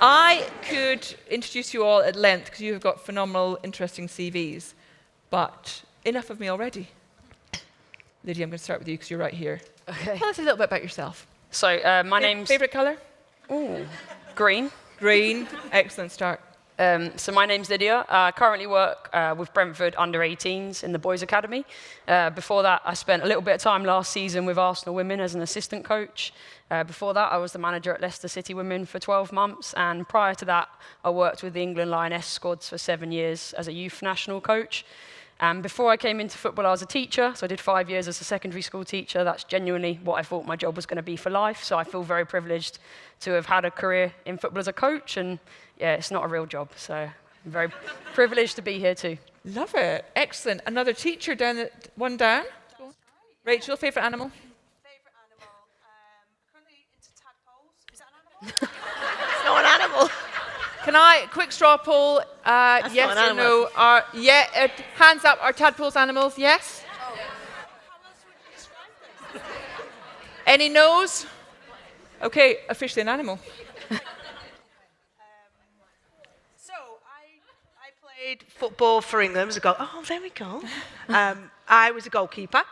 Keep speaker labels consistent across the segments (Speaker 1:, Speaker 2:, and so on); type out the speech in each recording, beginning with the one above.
Speaker 1: I could introduce you all at length because you have got phenomenal, interesting CVs, but enough of me already. Lydia, I'm going to start with you because you're right here.
Speaker 2: Okay.
Speaker 1: Tell us a little bit about yourself.
Speaker 2: So my name's...
Speaker 1: Favourite colour?
Speaker 2: Ooh, green.
Speaker 1: Green. Excellent start.
Speaker 2: So my name's Lydia. I currently work with Brentford under-18s in the Boys Academy. Before that, I spent a little bit of time last season with Arsenal Women as an assistant coach. Before that, I was the manager at Leicester City Women for 12 months. And prior to that, I worked with the England Lioness squads for 7 years as a youth national coach. And before I came into football, I was a teacher. So I did 5 years as a secondary school teacher. That's genuinely what I thought my job was going to be for life. So I feel very privileged to have had a career in football as a coach. And yeah, it's not a real job. So I'm very privileged to be here too.
Speaker 1: Love it. Excellent. Another teacher down at one down. Rachel, favourite animal?
Speaker 3: Favourite animal? Currently into tadpoles. Is that an animal?
Speaker 4: It's not an animal.
Speaker 1: Can I, quick straw poll, yes
Speaker 4: not an
Speaker 1: or no? Hands up, are tadpoles animals? Yes?
Speaker 3: How else would you describe this?
Speaker 1: Any no's? Okay, officially an animal.
Speaker 3: So, I played football for England as a goal. Oh, there we go. I was a goalkeeper,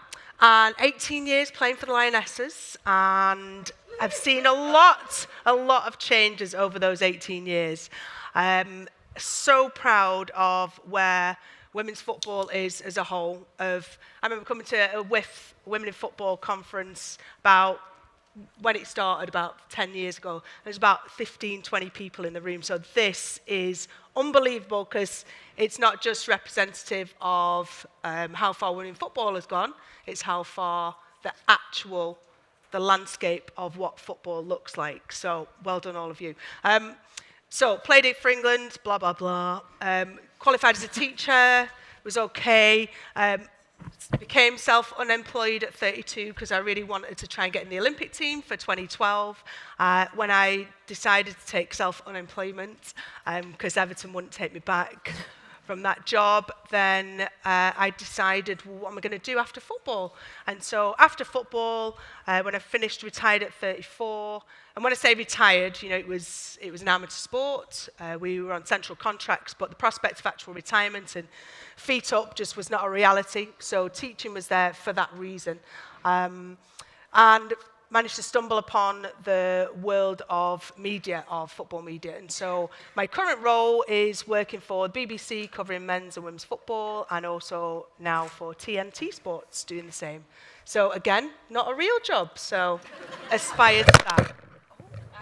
Speaker 3: and 18 years playing for the Lionesses, and I've seen a lot of changes over those 18 years. I'm so proud of where women's football is as a whole. I remember coming to a WIF, Women in Football conference, about when it started about 10 years ago. There's about 15, 20 people in the room. So this is unbelievable because it's not just representative of how far women in football has gone, it's how far the landscape of what football looks like. So well done, all of you. So played it for England, blah, blah, blah. Qualified as a teacher, was okay. Became self-unemployed at 32 because I really wanted to try and get in the Olympic team for 2012. When I decided to take self-unemployment, because Everton wouldn't take me back from that job, then I decided, well, what am I going to do after football? And so after football, when I finished, retired at 34, and when I say retired, you know, it was an amateur sport. We were on central contracts, but the prospect of actual retirement and feet up just was not a reality. So teaching was there for that reason. And managed to stumble upon the world of media, of football media. And so my current role is working for the BBC, covering men's and women's football, and also now for TNT Sports, doing the same. So again, not a real job, so aspire to that.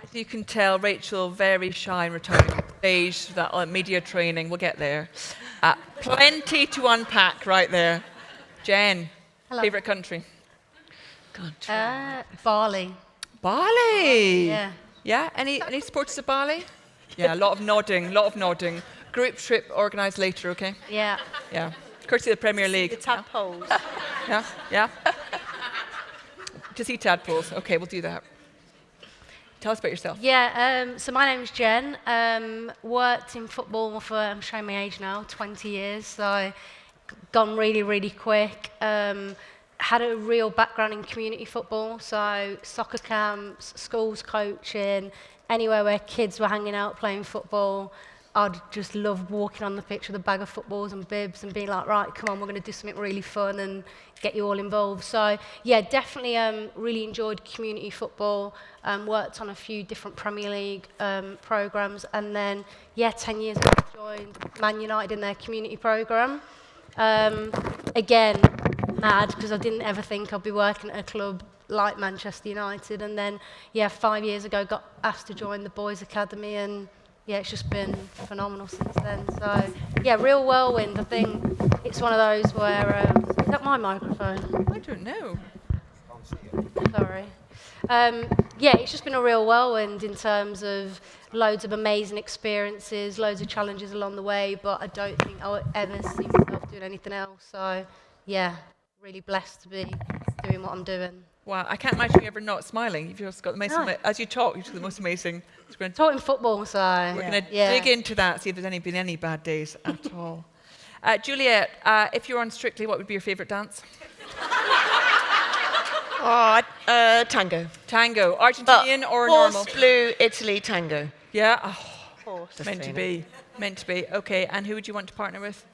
Speaker 1: As you can tell, Rachel, very shy and retiring on stage, that media training, we'll get there. Plenty to unpack right there. Jen, favourite country?
Speaker 5: Bali.
Speaker 1: Bali?
Speaker 5: Yeah.
Speaker 1: Yeah? Any supporters of Bali? Yeah, a lot of nodding. Group trip organised later, okay?
Speaker 5: Yeah.
Speaker 1: Yeah. Courtesy of the Premier League.
Speaker 3: The tadpoles.
Speaker 1: Yeah? To see tadpoles. Okay, we'll do that. Tell us about yourself.
Speaker 5: Yeah, so my name's Jen. Worked in football for, I'm showing my age now, 20 years. So gone really, really quick. Had a real background in community football, so soccer camps, schools coaching, anywhere where kids were hanging out playing football. I'd just love walking on the pitch with a bag of footballs and bibs and being like, right, come on, we're going to do something really fun and get you all involved. So, yeah, definitely really enjoyed community football, worked on a few different Premier League programmes, and then, 10 years ago I joined Man United in their community programme. Again, mad, because I didn't ever think I'd be working at a club like Manchester United, and then 5 years ago got asked to join the Boys Academy, and it's just been phenomenal since then. So real whirlwind. I think it's one of those where is that my microphone?
Speaker 1: I don't know.
Speaker 5: Sorry. It's just been a real whirlwind in terms of loads of amazing experiences, loads of challenges along the way, but I don't think I'll ever see myself doing anything else. So really blessed to be doing what I'm doing.
Speaker 1: Wow, I can't imagine you ever not smiling. You've just got the most as you talk, you've got the most amazing.
Speaker 5: Talking football, so
Speaker 1: we're going to dig into that, see if there's been any bad days at all. Juliet, if you're on Strictly, what would be your favourite dance?
Speaker 4: Tango.
Speaker 1: Tango. Argentinian or normal?
Speaker 4: Horse, blue, Italy, tango.
Speaker 1: Yeah. Oh.
Speaker 3: course.
Speaker 1: Meant to be. Meant to be. Okay, and who would you want to partner with?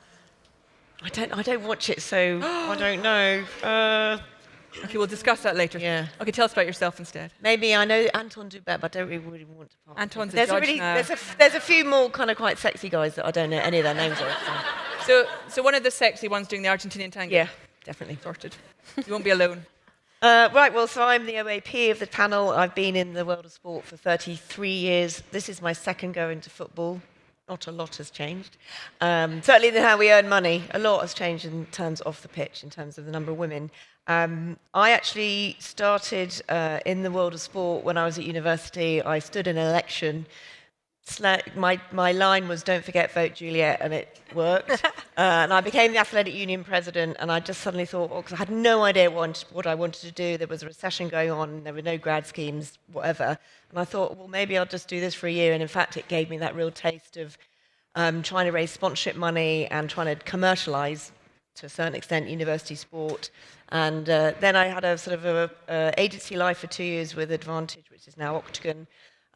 Speaker 4: I don't watch it, so I don't know.
Speaker 1: Okay, we'll discuss that later.
Speaker 4: Yeah.
Speaker 1: Okay, tell us about yourself instead.
Speaker 4: maybe I know Anton do better, but I don't really want to partner.
Speaker 1: Anton's a
Speaker 4: There's
Speaker 1: judge
Speaker 4: really,
Speaker 1: now.
Speaker 4: there's a few more kind of quite sexy guys that I don't know any of their names of.
Speaker 1: So one of the sexy ones doing the Argentinian tango.
Speaker 4: Yeah, definitely.
Speaker 1: Sorted. You won't be alone.
Speaker 4: Right, well, so I'm the OAP of the panel. I've been in the world of sport for 33 years. This is my second go into football. Not a lot has changed. Certainly in how we earn money, a lot has changed in terms of the pitch, in terms of the number of women. I actually started in the world of sport when I was at university. I stood in an election. My line was, "Don't forget, vote Juliet," and it worked. And I became the athletic union president, and I just suddenly thought, because I had no idea what I wanted to do. There was a recession going on, there were no grad schemes, whatever. And I thought, well, maybe I'll just do this for a year. And in fact, it gave me that real taste of trying to raise sponsorship money and trying to commercialise, to a certain extent, university sport. And then I had a sort of a agency life for 2 years with Advantage, which is now Octagon.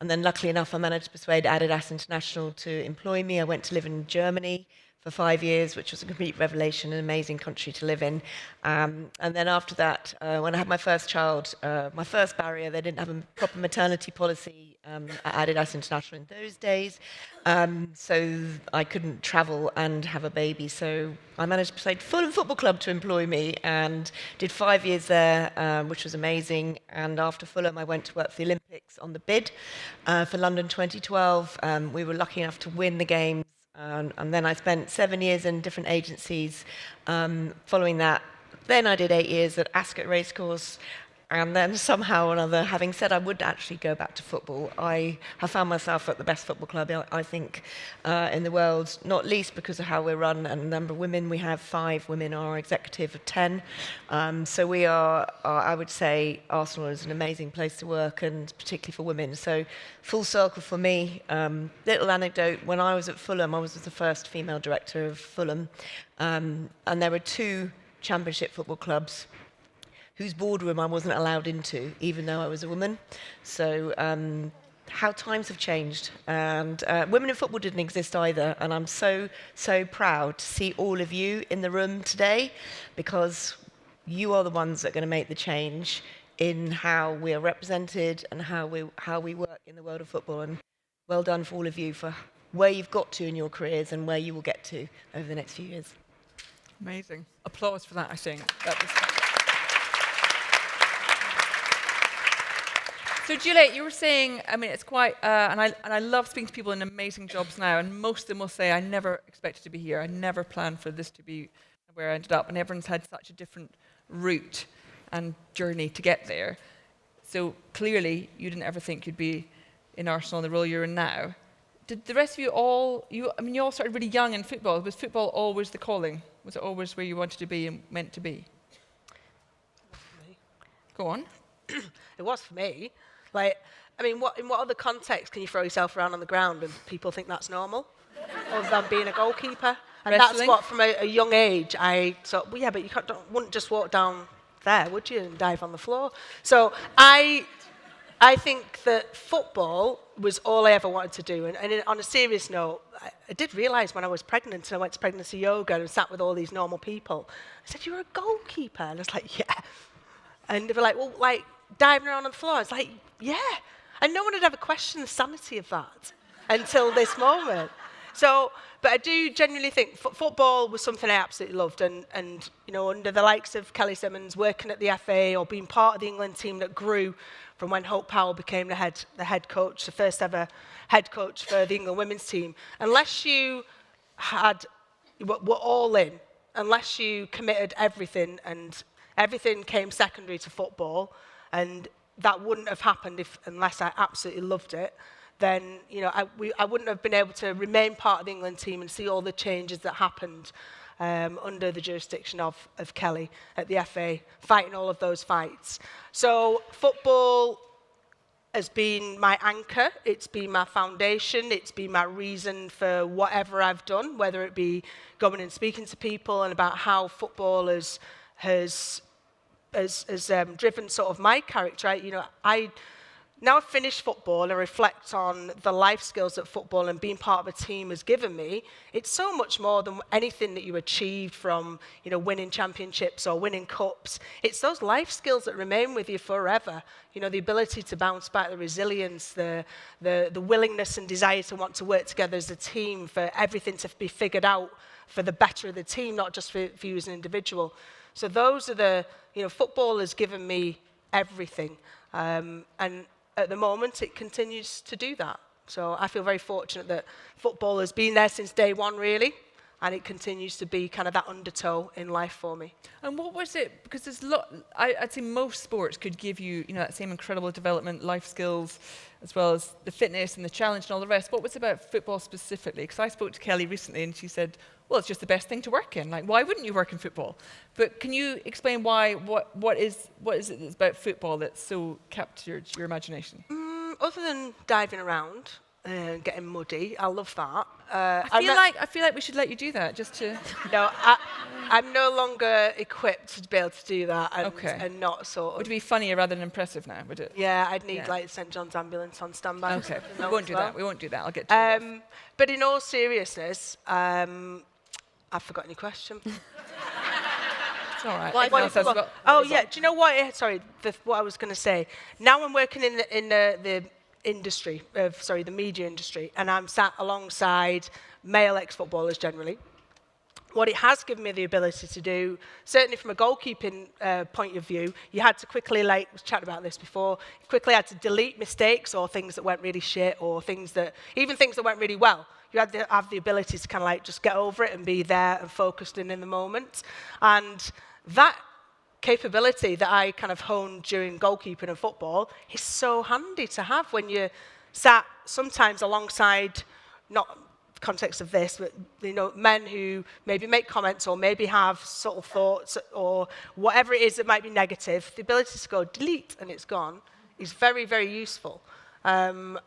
Speaker 4: And then luckily enough, I managed to persuade Adidas International to employ me. I went to live in Germany for 5 years, which was a complete revelation, an amazing country to live in. And then after that, when I had my first child, my first barrier, they didn't have a proper maternity policy at Adidas International in those days. So I couldn't travel and have a baby. So I managed to persuade Fulham Football Club to employ me and did 5 years there, which was amazing. And after Fulham, I went to work for the Olympics on the bid for London 2012. We were lucky enough to win the games. And then I spent 7 years in different agencies. Following that, then I did 8 years at Ascot Racecourse. And then somehow or another, having said I would actually go back to football, I have found myself at the best football club, I think, in the world, not least because of how we're run and the number of women. We have 5 women on our executive of 10. So we are, I would say, Arsenal is an amazing place to work, and particularly for women. So full circle for me. Little anecdote, when I was at Fulham, I was the first female director of Fulham. And there were 2 championship football clubs whose boardroom I wasn't allowed into, even though I was a woman. So how times have changed. And women in football didn't exist either. And I'm so, so proud to see all of you in the room today, because you are the ones that are going to make the change in how we are represented and how we work in the world of football. And well done for all of you for where you've got to in your careers and where you will get to over the next few years.
Speaker 1: Amazing. Applause for that, I think. That was... So Juliet, you were saying, I mean, it's quite, and I love speaking to people in amazing jobs now, and most of them will say, I never expected to be here. I never planned for this to be where I ended up, and everyone's had such a different route and journey to get there. So clearly, you didn't ever think you'd be in Arsenal in the role you're in now. Did the rest of you all, you all started really young in football. Was football always the calling? Was it always where you wanted to be and meant to be? Go on.
Speaker 3: It was for me. Like, I mean, in what other context can you throw yourself around on the ground and people think that's normal? Other than being a goalkeeper? And
Speaker 1: Wrestling?
Speaker 3: that's what, from a young age, I thought, well, yeah, but you wouldn't just walk down there, would you, and dive on the floor? So I think that football was all I ever wanted to do. And on a serious note, I did realise when I was pregnant and I went to pregnancy yoga and sat with all these normal people, I said, you're a goalkeeper? And I was like, yeah. And they were like, well, like, diving around on the floor. I was like, yeah. And no one had ever questioned the sanity of that until this moment. So, but I do genuinely think football was something I absolutely loved. And you know, under the likes of Kelly Simmons, working at the FA or being part of the England team that grew from when Hope Powell became the head coach, the first ever head coach for the England women's team, unless you were all in, unless you committed everything and everything came secondary to football, and that wouldn't have happened unless I absolutely loved it, then you know I wouldn't have been able to remain part of the England team and see all the changes that happened under the jurisdiction of Kelly at the FA, fighting all of those fights. So football has been my anchor, it's been my foundation, it's been my reason for whatever I've done, whether it be going and speaking to people and about how football has driven sort of my character. You know, now I've finished football and reflect on the life skills that football and being part of a team has given me, it's so much more than anything that you achieved from, winning championships or winning cups. It's those life skills that remain with you forever. The ability to bounce back, the resilience, the willingness and desire to want to work together as a team, for everything to be figured out for the better of the team, not just for you as an individual. So those are football has given me everything. And at the moment, it continues to do that. So I feel very fortunate that football has been there since day one, really, and it continues to be kind of that undertow in life for me.
Speaker 1: And what was it? Because there's a lot. I'd say most sports could give you, that same incredible development, life skills, as well as the fitness and the challenge and all the rest. What was it about football specifically? Because I spoke to Kelly recently, and she said, well, it's just the best thing to work in. Like, why wouldn't you work in football? But can you explain why? What is it that's about football that so captured your imagination?
Speaker 3: Other than diving around and getting muddy, I love that.
Speaker 1: I feel like we should let you do that, just to.
Speaker 3: No, I'm no longer equipped to be able to do that, and not sort of.
Speaker 1: Would it be funnier rather than impressive now? Would it?
Speaker 3: Yeah, I'd need like St John's ambulance on standby.
Speaker 1: Okay, we won't do that. We won't do that. I'll get to it.
Speaker 3: But in all seriousness, I've forgotten your question.
Speaker 1: It's all right.
Speaker 3: Yeah. Do you know what? What I was going to say. Now I'm working in the industry, the media industry, and I'm sat alongside male ex-footballers generally. What it has given me the ability to do, certainly from a goalkeeping point of view, you had to quickly, we chatted about this before, quickly had to delete mistakes or things that went really shit, or even things that went really well. You had to have the ability to kind of just get over it and be there and focused in the moment. And that capability that I kind of honed during goalkeeping and football is so handy to have when you're sat sometimes alongside, not context of this, but men who maybe make comments or maybe have subtle thoughts or whatever it is that might be negative. The ability to go delete and it's gone is very, very useful. And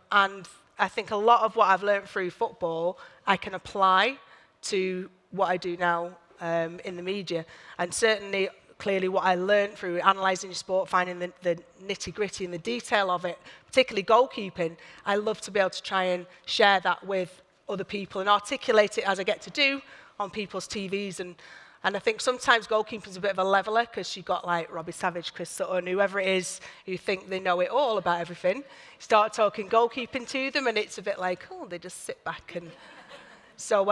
Speaker 3: I think a lot of what I've learned through football I can apply to what I do now in the media, and certainly clearly what I learned through analysing your sport, finding the nitty-gritty and the detail of it, particularly goalkeeping. I love to be able to try and share that with other people and articulate it as I get to do on people's TVs. And I think sometimes goalkeeping's a bit of a leveller, because you've got like Robbie Savage, Chris Sutton, whoever it is who think they know it all about everything. Start talking goalkeeping to them and it's a bit like, oh, they just sit back. And so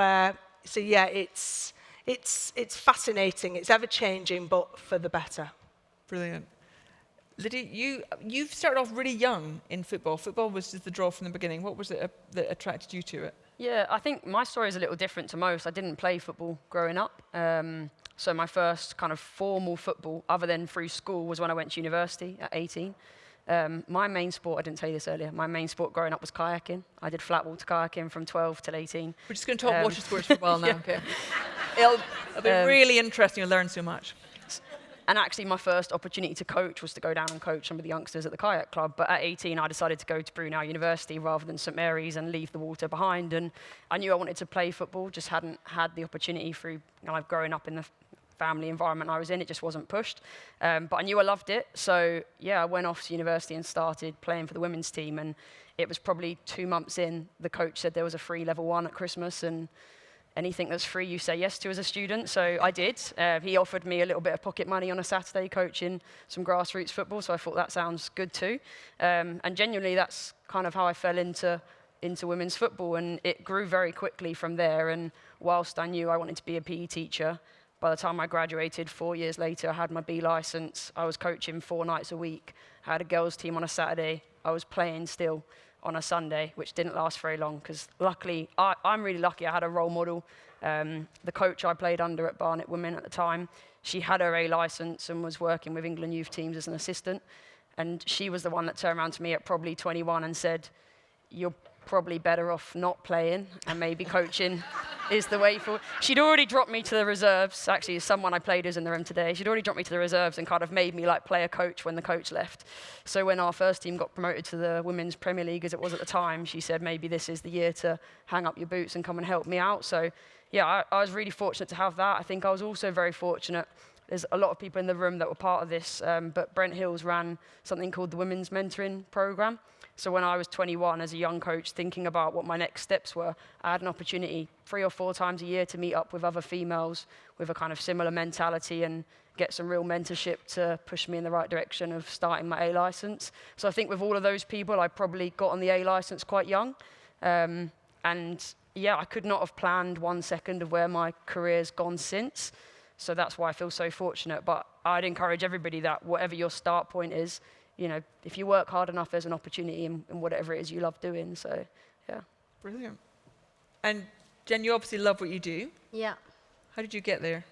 Speaker 3: yeah, it's fascinating. It's ever-changing, but for the better.
Speaker 1: Brilliant. Lydia, you've started off really young in football. Football was just the draw from the beginning. What was it that attracted you to it?
Speaker 2: Yeah, I think my story is a little different to most. I didn't play football growing up. So my first kind of formal football, other than through school, was when I went to university at 18. My main sport, I didn't tell you this earlier, my main sport growing up was kayaking. I did flat water kayaking from 12 till 18.
Speaker 1: We're just going to talk water sports for a while now.
Speaker 2: Yeah.
Speaker 1: Okay. It'll be really interesting. You'll learn so much.
Speaker 2: And actually, my first opportunity to coach was to go down and coach some of the youngsters at the kayak club. But at 18, I decided to go to Brown-Finnis University rather than St Mary's and leave the water behind. And I knew I wanted to play football, just hadn't had the opportunity through growing up in the family environment I was in. It just wasn't pushed. But I knew I loved it. So, yeah, I went off to university and started playing for the women's team. And it was probably 2 months in, the coach said there was a free level 1 at Christmas. And anything that's free, you say yes to as a student. So I did. He offered me a little bit of pocket money on a Saturday coaching some grassroots football. So I thought that sounds good too. And genuinely, that's kind of how I fell into women's football. And it grew very quickly from there. And whilst I knew I wanted to be a PE teacher, by the time I graduated 4 years later, I had my B licence. I was coaching 4 nights a week. I had a girls' team on a Saturday. I was playing still on a Sunday, which didn't last very long, because luckily, I'm really lucky. I had a role model. The coach I played under at Barnet Women at the time, she had her A licence and was working with England youth teams as an assistant. And she was the one that turned around to me at probably 21 and said, "You're probably better off not playing, and maybe coaching is the way forward." She'd already dropped me to the reserves. Actually, someone I played who's in the room today. She'd already dropped me to the reserves and kind of made me like play a coach when the coach left. So when our first team got promoted to the Women's Premier League, as it was at the time, she said, maybe this is the year to hang up your boots and come and help me out. So yeah, I was really fortunate to have that. I think I was also very fortunate. There's a lot of people in the room that were part of this, but Brent Hills ran something called the Women's Mentoring Programme. So when I was 21 as a young coach, thinking about what my next steps were, I had an opportunity 3 or 4 times a year to meet up with other females with a kind of similar mentality and get some real mentorship to push me in the right direction of starting my A license. So I think with all of those people, I probably got on the A license quite young. And yeah, I could not have planned 1 second of where my career's gone since. So that's why I feel so fortunate. But I'd encourage everybody that whatever your start point is, you know, if you work hard enough, there's an opportunity in whatever it is you love doing. So, yeah.
Speaker 1: Brilliant. And Jen, you obviously love what you do.
Speaker 5: Yeah.
Speaker 1: How did you get there?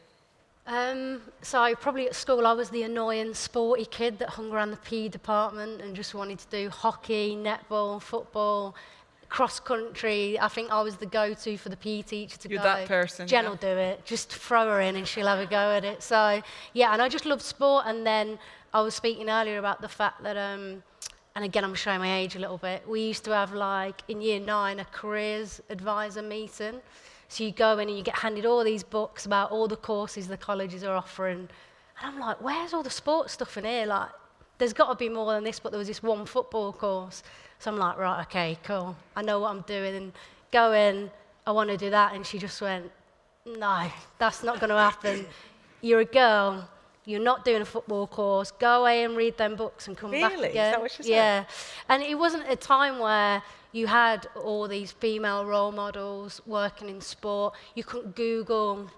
Speaker 5: So probably at school I was the annoying sporty kid that hung around the PE department and just wanted to do hockey, netball, football, cross country. I think I was the go-to for the PE teacher to
Speaker 1: You're
Speaker 5: go.
Speaker 1: that person.
Speaker 5: Jen
Speaker 1: yeah.
Speaker 5: will do it. Just throw her in and she'll have a go at it. So yeah, and I just love sport. And then I was speaking earlier about the fact that, and again I'm showing my age a little bit, we used to have like in year 9 a careers advisor meeting. So you go in and you get handed all these books about all the courses the colleges are offering. And I'm like, where's all the sports stuff in here? Like, there's got to be more than this, but there was this one football course. So I'm like, right, okay, cool. I know what I'm doing. And go in, I want to do that. And she just went, no, that's not going to happen. You're a girl. You're not doing a football course. Go away and read them books and come back again.
Speaker 4: Really? Is that what she said?
Speaker 5: Yeah. And it wasn't a time where you had all these female role models working in sport. You couldn't Google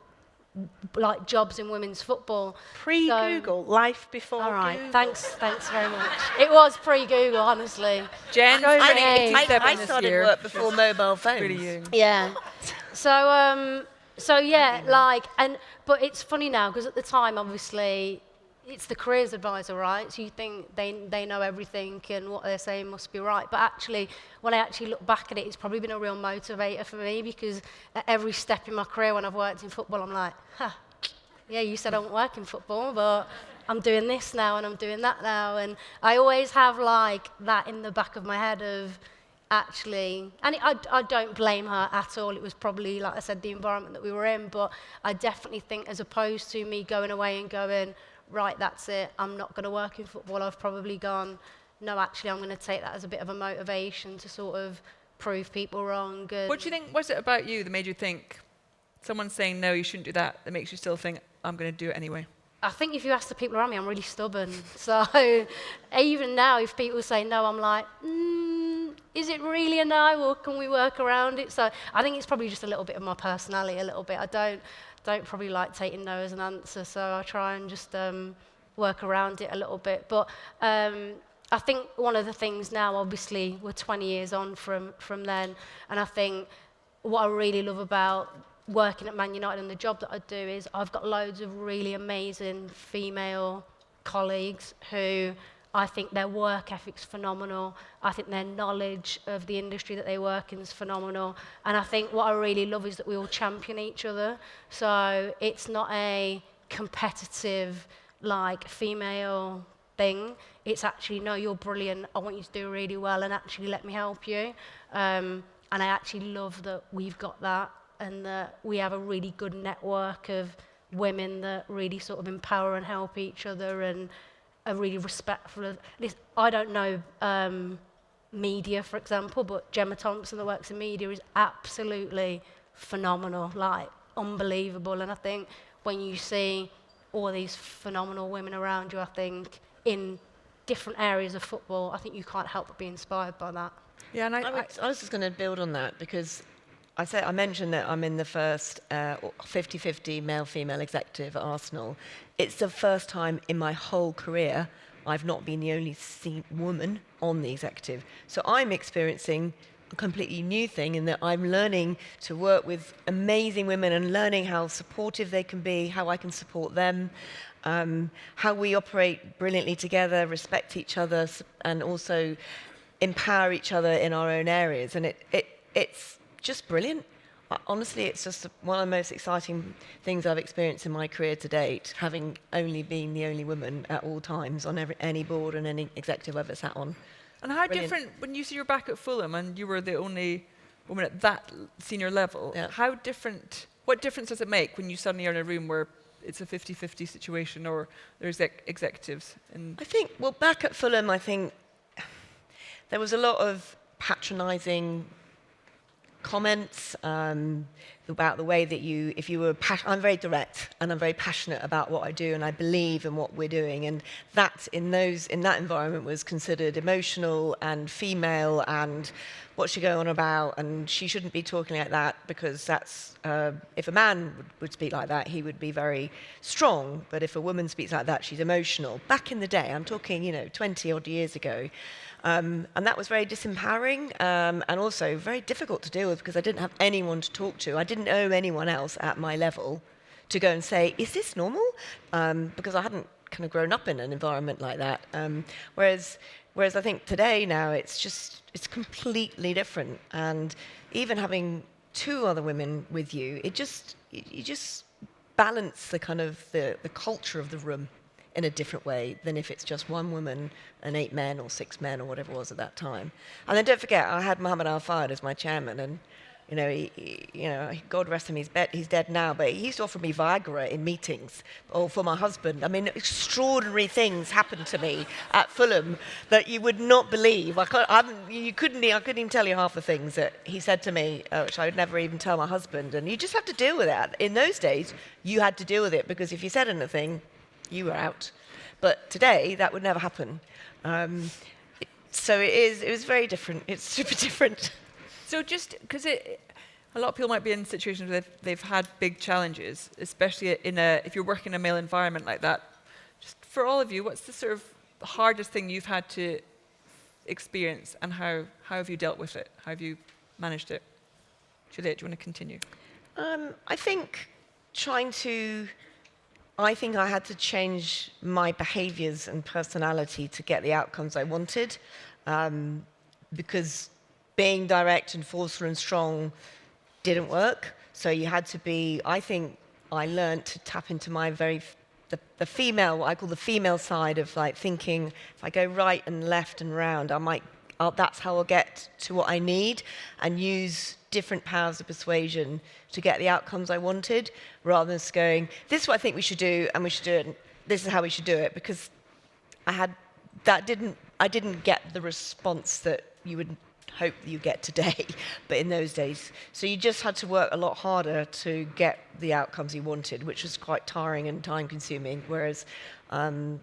Speaker 5: like jobs in women's football.
Speaker 3: Pre-Google, life before
Speaker 5: All right,
Speaker 3: Google.
Speaker 5: thanks very much. It was pre-Google, honestly.
Speaker 1: Jen,
Speaker 5: Go
Speaker 1: I
Speaker 5: ahead.
Speaker 4: I started work before mobile phones.
Speaker 1: Really young.
Speaker 5: Yeah. So yeah, like, but it's funny now because at the time, obviously, it's the careers advisor, right? So you think they know everything and what they're saying must be right. But actually, when I actually look back at it, it's probably been a real motivator for me because at every step in my career when I've worked in football, I'm like, yeah, you said I don't work in football, but I'm doing this now and I'm doing that now. And I always have like that in the back of my head of actually, and I don't blame her at all. It was probably, like I said, the environment that we were in. But I definitely think as opposed to me going away and going, right, that's it, I'm not going to work in football, I've probably gone, no, actually, I'm going to take that as a bit of a motivation to sort of prove people wrong.
Speaker 1: What do you think, what's it about you that made you think, someone's saying, no, you shouldn't do that makes you still think, I'm going to do it anyway?
Speaker 5: I think if you ask the people around me, I'm really stubborn. So even now, if people say no, I'm like, is it really a no, or can we work around it? So I think it's probably just a little bit of my personality, a little bit. I don't probably like taking no as an answer, so I try and just work around it a little bit. But I think one of the things now, obviously, we're 20 years on from then, and I think what I really love about working at Man United and the job that I do is I've got loads of really amazing female colleagues who I think their work ethic's phenomenal. I think their knowledge of the industry that they work in is phenomenal. And I think what I really love is that we all champion each other. So it's not a competitive, like, female thing. It's actually, no, you're brilliant. I want you to do really well and actually let me help you. And I actually love that we've got that and that we have a really good network of women that really sort of empower and help each other and are really respectful of this. I don't know media, for example, but Gemma Thompson that works in media is absolutely phenomenal, like unbelievable. And I think when you see all these phenomenal women around you, I think in different areas of football, I think you can't help but be inspired by that.
Speaker 1: Yeah, and
Speaker 4: I was just going to build on that because I mentioned that I'm in the first 50-50 male-female executive at Arsenal. It's the first time in my whole career I've not been the only woman on the executive. So I'm experiencing a completely new thing in that I'm learning to work with amazing women and learning how supportive they can be, how I can support them, how we operate brilliantly together, respect each other, and also empower each other in our own areas. And it's just brilliant. Honestly, it's just one of the most exciting things I've experienced in my career to date, having only been the only woman at all times on any board and any executive I've ever sat on.
Speaker 1: And how
Speaker 4: Brilliant.
Speaker 1: different, when you see you're back at Fulham and you were the only woman at that senior level,
Speaker 4: Yeah.
Speaker 1: how different, what difference does it make when you suddenly are in a room where it's a 50-50 situation or there's executives?
Speaker 4: I think, well, back at Fulham, I think there was a lot of patronising comments about the way that if you were, I'm very direct and I'm very passionate about what I do and I believe in what we're doing, and that in that environment was considered emotional and female and what's she going on about, and she shouldn't be talking like that because that's, if a man would speak like that, he would be very strong, but if a woman speaks like that, she's emotional. Back in the day, I'm talking, 20 odd years ago, and that was very disempowering and also very difficult to deal with because I didn't have anyone to talk to. I didn't know anyone else at my level to go and say, is this normal? Because I hadn't kind of grown up in an environment like that. Whereas I think today now it's completely different. And even having two other women with you, you just balance the kind of the culture of the room in a different way than if it's just one woman and 8 men or 6 men or whatever it was at that time. And then don't forget, I had Muhammad Al-Fayed as my chairman, and God rest him, he's dead now, but he used to offer me Viagra in meetings, or for my husband. I mean, extraordinary things happened to me at Fulham that you would not believe. I couldn't even tell you half the things that he said to me, which I would never even tell my husband. And you just have to deal with that. In those days, you had to deal with it, because if you said anything, you were out. But today, that would never happen. So it was very different. It's super different.
Speaker 1: So just because a lot of people might be in situations where they've had big challenges, especially if you're working in a male environment like that. Just for all of you, what's the sort of hardest thing you've had to experience, and how have you dealt with it? How have you managed it? Juliet, do you want to continue?
Speaker 4: I think I had to change my behaviours and personality to get the outcomes I wanted, because being direct and forceful and strong didn't work. So you had to be, I think I learned to tap into my the female, what I call the female side of like thinking, if I go right and left and round, that's how I'll get to what I need, and use different powers of persuasion to get the outcomes I wanted, rather than just going, this is what I think we should do, and we should do it, and this is how we should do it, because I didn't get the response that you would hope you get today, but in those days. So you just had to work a lot harder to get the outcomes you wanted, which was quite tiring and time-consuming. Whereas, and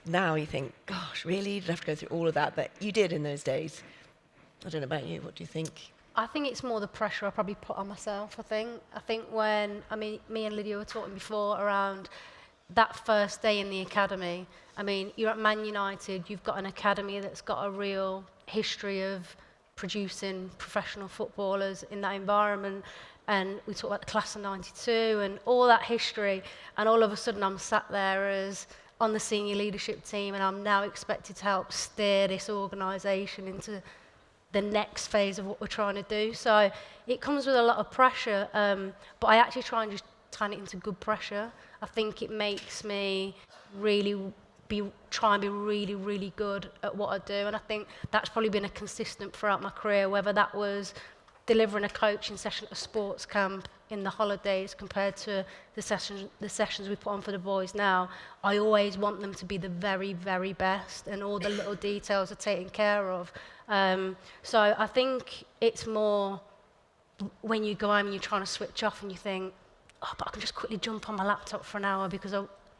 Speaker 4: now you think, gosh, really? You didn't have to go through all of that, but you did in those days. I don't know about you. What do you think?
Speaker 5: I think it's more the pressure I probably put on myself, I think when, me and Lydia were talking before around that first day in the academy. You're at Man United, you've got an academy that's got a real history of producing professional footballers in that environment, and we talk about the class of 92 and all that history, and all of a sudden I'm sat there as on the senior leadership team, and I'm now expected to help steer this organisation into the next phase of what we're trying to do. So it comes with a lot of pressure, but I actually try and just turn it into good pressure. I think it makes me really try and be really, really good at what I do, and I think that's probably been a consistent throughout my career, whether that was delivering a coaching session at a sports camp in the holidays compared to the sessions we put on for the boys now. I always want them to be the very, very best, and all the little details are taken care of. So I think it's more when you go home and you're trying to switch off and you think, oh, but I can just quickly jump on my laptop for an hour, because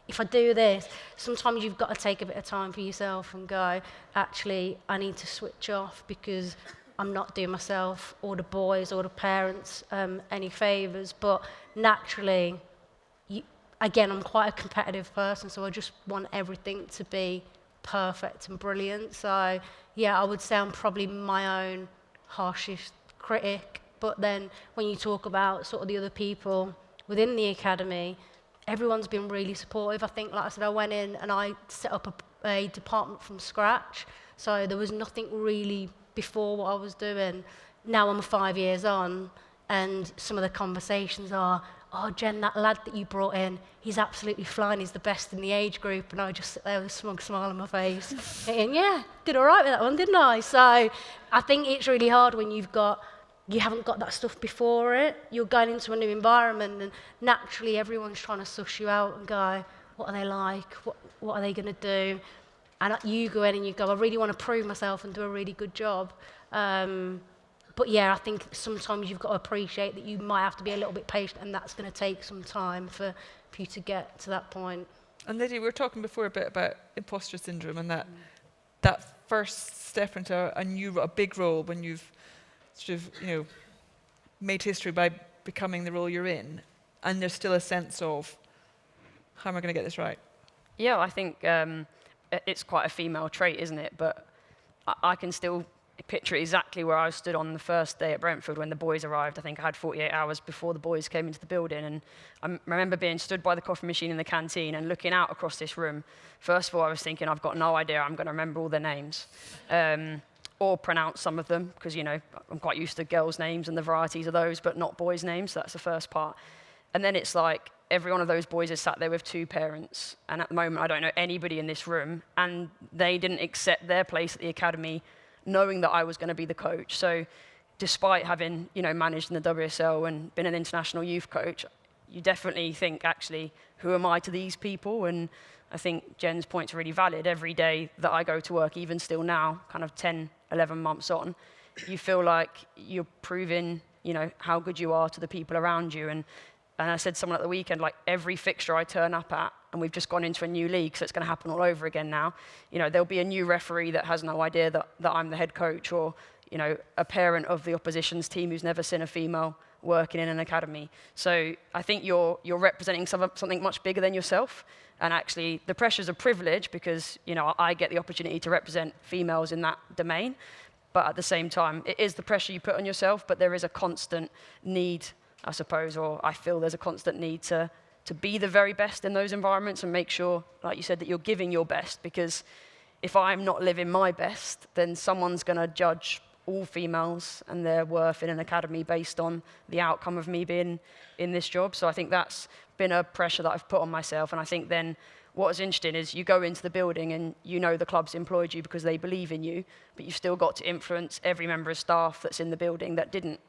Speaker 5: if I do this, sometimes you've got to take a bit of time for yourself and go, actually, I need to switch off, because I'm not doing myself or the boys or the parents any favours. But naturally, again, I'm quite a competitive person, so I just want everything to be perfect and brilliant. So, yeah, I would say I'm probably my own harshest critic. But then when you talk about sort of the other people within the academy, everyone's been really supportive. I think, like I said, I went in and I set up a department from scratch. So there was nothing really before what I was doing. Now I'm 5 years on, and some of the conversations are, oh, Jen, that lad that you brought in, he's absolutely flying, he's the best in the age group. And I just sit there with a smug smile on my face. And yeah, did all right with that one, didn't I? So I think it's really hard when you haven't got that stuff before it. You're going into a new environment, and naturally everyone's trying to suss you out and go, what are they like? What are they going to do? and you go in and you go, I really want to prove myself and do a really good job. But yeah, I think sometimes you've got to appreciate that you might have to be a little bit patient, and that's going to take some time for you to get to that point.
Speaker 1: And Lydia, we were talking before a bit about imposter syndrome and that first step into a big role when you've sort of, made history by becoming the role you're in, and there's still a sense of, how am I going to get this right?
Speaker 2: Yeah, I think it's quite a female trait, isn't it? But I can still picture exactly where I stood on the first day at Brentford when the boys arrived. I think I had 48 hours before the boys came into the building, and I remember being stood by the coffee machine in the canteen and looking out across this room. First of all, I was thinking, I've got no idea I'm going to remember all their names, or pronounce some of them, because, I'm quite used to girls' names and the varieties of those, but not boys' names, so that's the first part. And then it's like, every one of those boys is sat there with 2 parents, and at the moment I don't know anybody in this room, and they didn't accept their place at the academy knowing that I was going to be the coach. So despite having, managed in the WSL and been an international youth coach, you definitely think, actually, who am I to these people? And I think Jen's point's really valid. Every day that I go to work, even still now, kind of 10, 11 months on, you feel like you're proving, how good you are to the people around you. And I said to someone at the weekend, like, every fixture I turn up at, and we've just gone into a new league, so it's going to happen all over again now. There'll be a new referee that has no idea that I'm the head coach, or, a parent of the opposition's team who's never seen a female working in an academy. So I think you're representing something much bigger than yourself. And actually, the pressures of privilege, because, I get the opportunity to represent females in that domain. But at the same time, it is the pressure you put on yourself, but there is a constant need, I suppose, or I feel there's a constant need to be the very best in those environments and make sure, like you said, that you're giving your best. Because if I'm not living my best, then someone's going to judge all females and their worth in an academy based on the outcome of me being in this job. So I think that's been a pressure that I've put on myself. And I think then what's interesting is you go into the building and the club's employed you because they believe in you, but you've still got to influence every member of staff that's in the building that didn't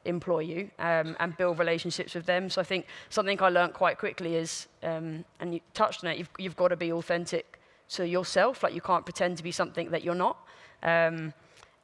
Speaker 2: employ you, and build relationships with them. So I think something I learned quite quickly is, and you touched on it, you've got to be authentic to yourself. Like, you can't pretend to be something that you're not. And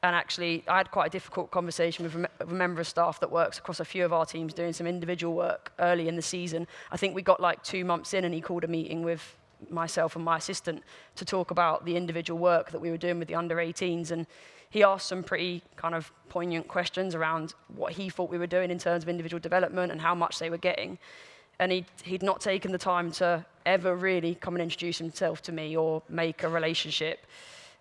Speaker 2: actually, I had quite a difficult conversation with a member of staff that works across a few of our teams doing some individual work early in the season. I think we got like 2 months in and he called a meeting with myself and my assistant to talk about the individual work that we were doing with the under-18s. And he asked some pretty kind of poignant questions around what he thought we were doing in terms of individual development and how much they were getting. And he'd not taken the time to ever really come and introduce himself to me or make a relationship.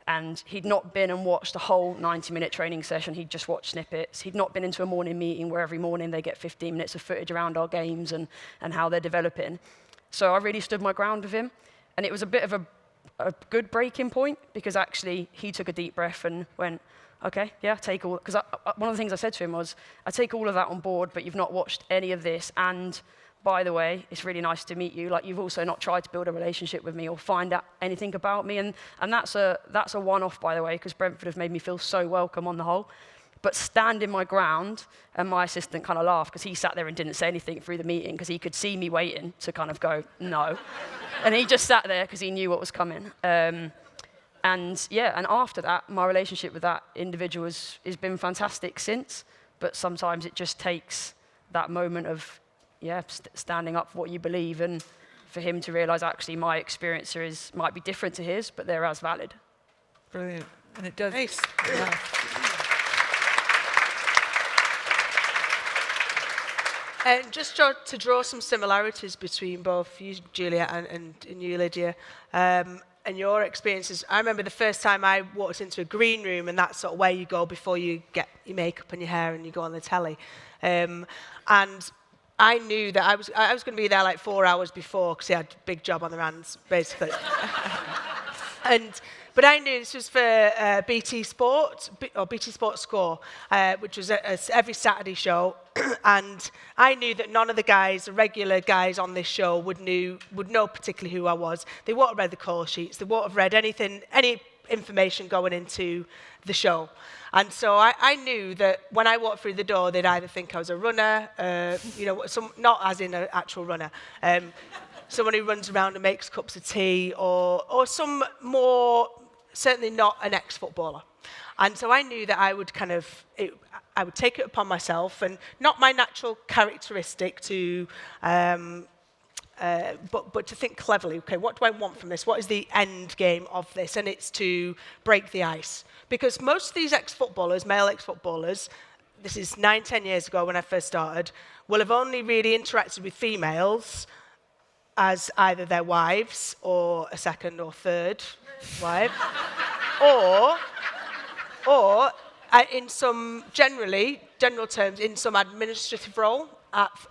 Speaker 2: And he'd not been and watched a whole 90-minute training session. He'd just watched snippets. He'd not been into a morning meeting where every morning they get 15 minutes of footage around our games and how they're developing. So I really stood my ground with him. And it was a bit of a good breaking point, because actually he took a deep breath and went, okay, yeah, take all, because one of the things I said to him was, I take all of that on board, but you've not watched any of this, and by the way, it's really nice to meet you. Like, you've also not tried to build a relationship with me or find out anything about me, and that's a one-off, by the way, because Brentford have made me feel so welcome on the whole. But standing my ground, and my assistant kind of laughed because he sat there and didn't say anything through the meeting because he could see me waiting to kind of go, no. And he just sat there because he knew what was coming. And after that, my relationship with that individual has been fantastic since. But sometimes it just takes that moment of, standing up for what you believe, and for him to realise actually my experience might be different to his, but they're as valid.
Speaker 1: Brilliant. And it does.
Speaker 3: Nice.
Speaker 1: Yeah.
Speaker 3: Just to draw some similarities between both you, Juliet, and you, Lydia, and your experiences. I remember the first time I walked into a green room, and that's sort of where you go before you get your makeup and your hair and you go on the telly. And I knew that I was going to be there like 4 hours before, because he had a big job on their hands, basically. But I knew this was for BT Sport, or BT Sport Score, which was every Saturday show. And I knew that none of the guys, the regular guys on this show, would know particularly who I was. They won't have read the call sheets. They won't have read any information going into the show. And so I knew that when I walked through the door, they'd either think I was a runner, not as in an actual runner, someone who runs around and makes cups of tea, or some more, certainly not an ex-footballer. And so I knew that I would I would take it upon myself, and not my natural characteristic to, but to think cleverly. Okay, what do I want from this? What is the end game of this? And it's to break the ice, because most of these ex-footballers, male ex-footballers, this is 9-10 years ago when I first started, will have only really interacted with females as either their wives or a second or third wife, or in some, general terms, in some administrative role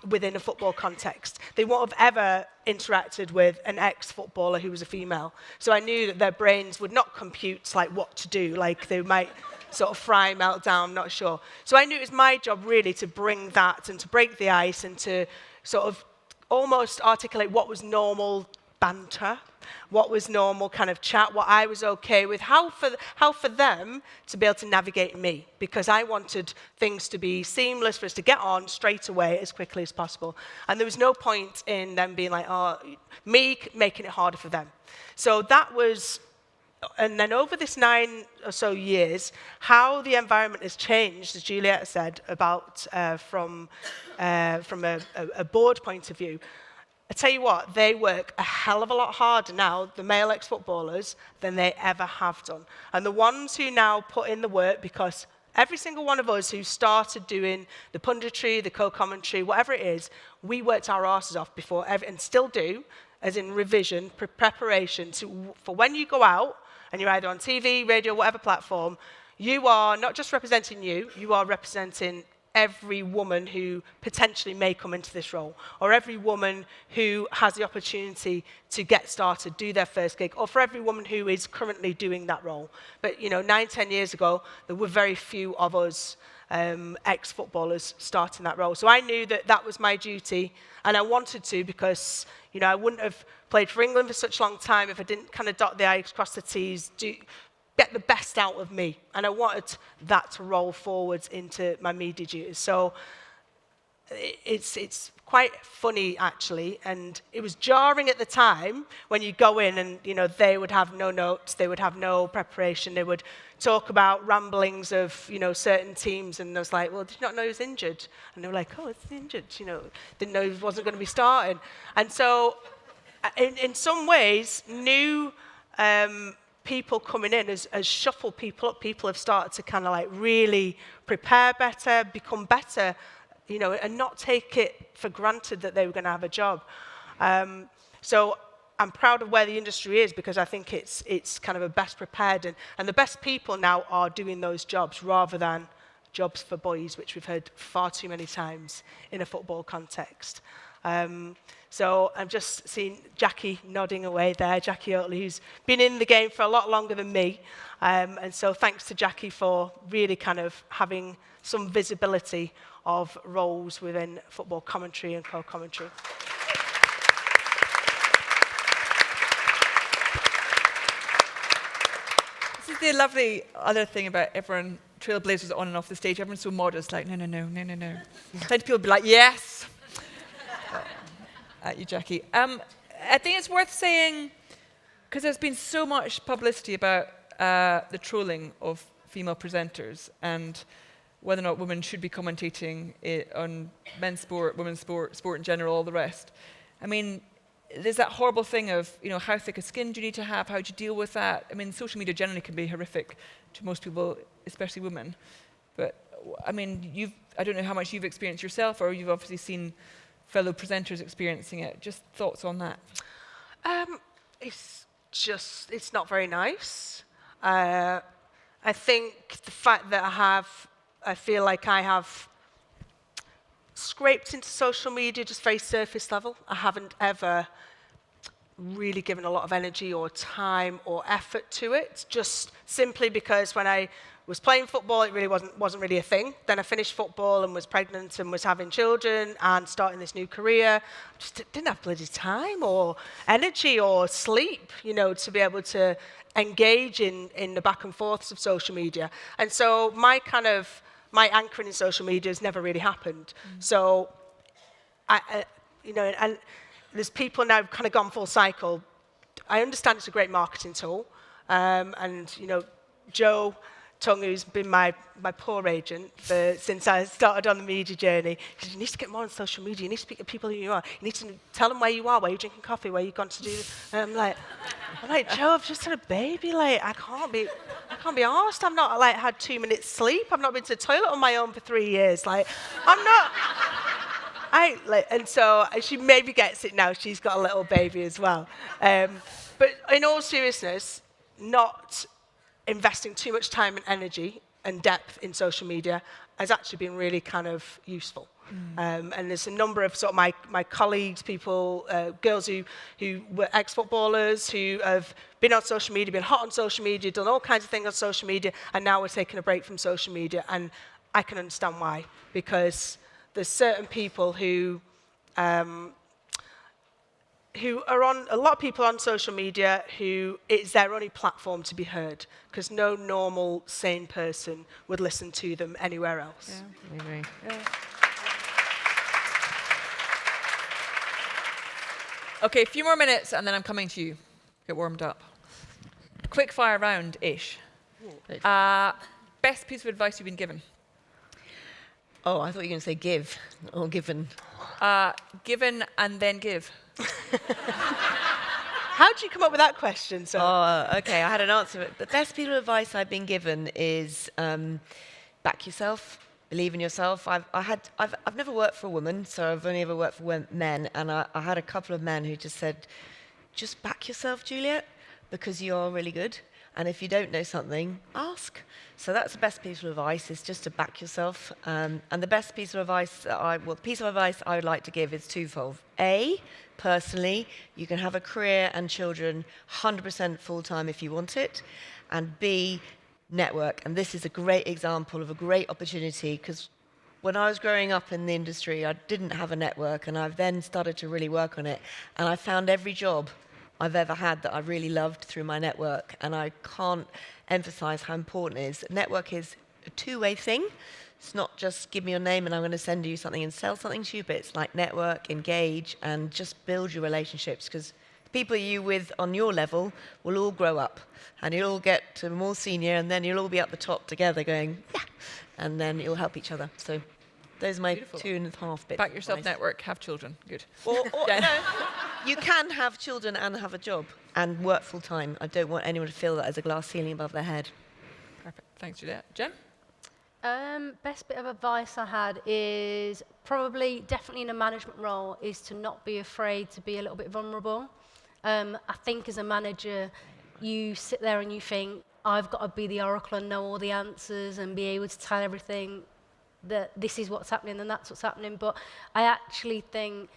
Speaker 3: within a football context. They won't have ever interacted with an ex-footballer who was a female. So I knew that their brains would not compute like what to do, like they might sort of fry, melt down, not sure. So I knew it was my job really to bring that and to break the ice and to sort of almost articulate what was normal banter, what was normal kind of chat, what I was okay with, how for them to be able to navigate me, because I wanted things to be seamless for us to get on straight away as quickly as possible. And there was no point in them being like, oh, me making it harder for them. So that was, and then over this 9 or so years, how the environment has changed, as Juliet said, about from a board point of view. I tell you what, they work a hell of a lot harder now, the male ex-footballers, than they ever have done. And the ones who now put in the work, because every single one of us who started doing the punditry, the co-commentary, whatever it is, we worked our asses off before, and still do, as in revision, preparation, for when you go out, and you're either on TV, radio, whatever platform, you are not just representing you are representing every woman who potentially may come into this role, or every woman who has the opportunity to get started, do their first gig, or for every woman who is currently doing that role. But 9-10 years ago, there were very few of us ex-footballers starting that role. So I knew that that was my duty, and I wanted to, because I wouldn't have played for England for such a long time if I didn't kind of dot the I's, cross the T's, get the best out of me. And I wanted that to roll forwards into my media duties. So it's quite funny, actually. And it was jarring at the time when you go in and, they would have no notes, they would have no preparation, they would talk about ramblings of, certain teams. And I was like, well, did you not know he was injured? And they were like, oh, it's injured. Didn't know he wasn't going to be starting. And so in some ways, new people coming in as shuffle people up. People have started to kind of like really prepare better, become better, and not take it for granted that they were going to have a job. So I'm proud of where the industry is, because I think it's kind of a best prepared, and the best people now are doing those jobs rather than jobs for boys, which we've heard far too many times in a football context. So I'm just seeing Jackie nodding away there, Jackie Oatley, who's been in the game for a lot longer than me. And so thanks to Jackie for really kind of having some visibility of roles within football commentary and co-commentary.
Speaker 1: This is the lovely other thing about everyone, trailblazers on and off the stage. Everyone's so modest, like, no. Plenty of people be like, yes. At you, Jackie. I think it's worth saying, because there's been so much publicity about the trolling of female presenters and whether or not women should be commentating on men's sport, women's sport, sport in general, all the rest. I mean, there's that horrible thing of, how thick a skin do you need to have? How do you deal with that? I mean, social media generally can be horrific to most people, especially women. But, I mean, I don't know how much you've experienced yourself, or you've obviously seen fellow presenters experiencing it. Just thoughts on that?
Speaker 3: It's not very nice. I think the fact that I feel like I have scraped into social media just very surface level. I haven't ever really given a lot of energy or time or effort to it, just simply because when I was playing football, it really wasn't really a thing. Then I finished football and was pregnant and was having children and starting this new career. I just didn't have bloody time or energy or sleep, to be able to engage in the back and forths of social media. And so my anchoring in social media has never really happened. So, and there's people now who've kind of gone full cycle. I understand it's a great marketing tool. And, you know, Joe Tung, who's been my poor agent since I started on the media journey, he said, you need to get more on social media. You need to speak to people who you are. You need to tell them where you are, where you're drinking coffee, where you've gone to do. And I'm like, Joe, I've just had a baby. Like, I can't be arsed. I've not like had 2 minutes sleep. I've not been to the toilet on my own for 3 years. Like, I'm not. And so she maybe gets it now. She's got a little baby as well. But in all seriousness, not investing too much time and energy and depth in social media has actually been really kind of useful. And there's a number of sort of my colleagues, people, girls who were ex-footballers who have been on social media, been hot on social media, done all kinds of things on social media, and now we're taking a break from social media. And I can understand why, because there's certain people who are on, a lot of people on social media who it's their only platform to be heard, because no normal, sane person would listen to them anywhere else.
Speaker 4: Yeah, I agree.
Speaker 1: Yeah. Okay, a few more minutes, and then I'm coming to you. Get warmed up. Quick fire round-ish. Best piece of advice you've been given?
Speaker 4: Oh, I thought you were going to say give, or given.
Speaker 1: Given and then give.
Speaker 3: How did you come up with that question? So?
Speaker 4: Oh, okay, I had an answer. The best piece of advice I've been given is back yourself, believe in yourself. I've never worked for a woman, so I've only ever worked for men, and I had a couple of men who just said, just back yourself, Juliet, because you are really good. And if you don't know something, ask. So that's the best piece of advice, is just to back yourself. And the best piece of advice I would like to give is twofold. A, personally, you can have a career and children 100% full-time if you want it. And B, network. And this is a great example of a great opportunity, because when I was growing up in the industry, I didn't have a network, and I've then started to really work on it. And I found every job I've ever had that I really loved through my network, and I can't emphasize how important it is. Network is a two-way thing. It's not just give me your name and I'm going to send you something and sell something to you, but it's like network, engage, and just build your relationships, because the people you with on your level will all grow up, and you'll all get to more senior, and then you'll all be at the top together going, yeah, and then you'll help each other. So those are my
Speaker 1: Beautiful.
Speaker 4: 2.5 bits.
Speaker 1: Back yourself, network, have children. Good.
Speaker 4: Or no, you can have children and have a job and work full time. I don't want anyone to feel that there's a glass ceiling above their head.
Speaker 1: Perfect. Thanks, Juliet. Jen?
Speaker 5: Best bit of advice I had is definitely in a management role, is to not be afraid to be a little bit vulnerable. I think as a manager, you sit there and you think, I've got to be the oracle and know all the answers and be able to tell everything that this is what's happening and that's what's happening. But I actually think